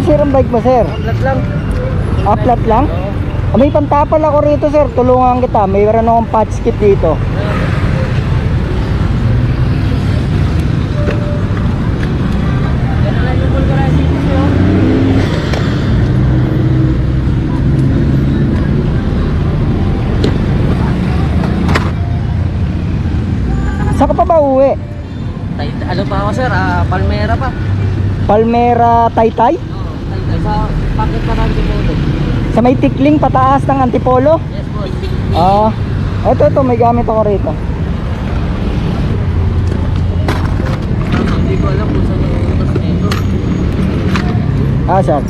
sir ang bike mo, sir? Flat lang. Flat lang? Oo. May pantapal ako rito, sir. Tulungan kita. Mayroon akong patch kit dito. Saan ka pa ba uwi? Ano pa ako sir? Palmera pa. Palmera, Taytay? Oo, Taytay. Sa packet pa ng Antipolo. Sa may tikling pataas ng Antipolo? Yes boss. Ito, may gamit ako rito. Hindi ko alam kung saan yung utos nito. Sir.